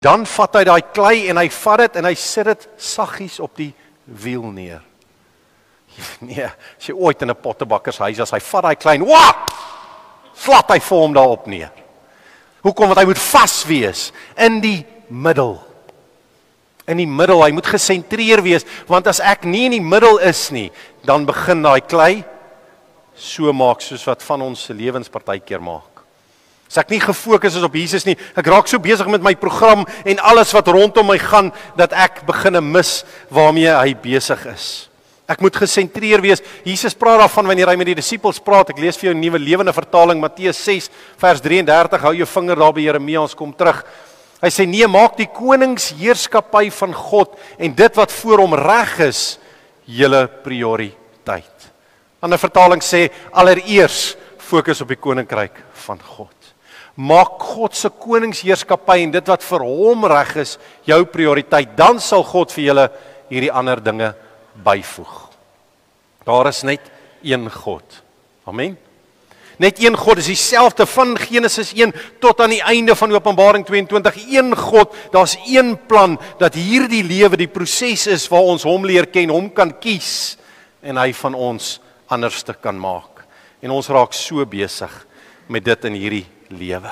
Dan vat hy daai klei en hy vat dit en hy sit dit saggies op die wiel neer. Nee, as jy ooit in 'n pottebakkershuis as hy vat daai klein, slat hy vir hom daarop neer. Hoekom? Want hy moet vas wees in die middel. In die middel, hy moet gesentreer wees, want as ek nie in die middel is nie, dan begin daai klei so maak soos wat van ons se lewens partykeer maak. As ek nie gefokus is op Jesus nie, ek raak so besig met my program en alles wat rondom my gaan, dat ek begin mis waarmee hy besig is. Ek moet gesentreer wees. Jesus praat daarvan wanneer hy met die disippels praat. Ek lees vir jou 'n nuwe lewende vertaling, Matteus 6 vers 33. Hou jou vinger daar by Jeremia, ons kom terug. Hy sê nee, maak die koningsheerskappy van God en dit wat voor hom reg is, julle prioriteit. Ander vertaling sê allereers fokus op die koninkryk van God. Maak God se koningsheerskappy en dit wat vir hom reg is, jou prioriteit, dan sal God vir julle hierdie ander dinge byvoeg. Daar is net een God. Amen. Net een God, is dieselfde van Genesis 1 tot aan die einde van Openbaring 22. Een God, daar's een plan dat hierdie lewe die proses is waar ons hom leer ken, hom kan kies en hy van ons anderste kan maak. En ons raak so besig met dit in hierdie lewe.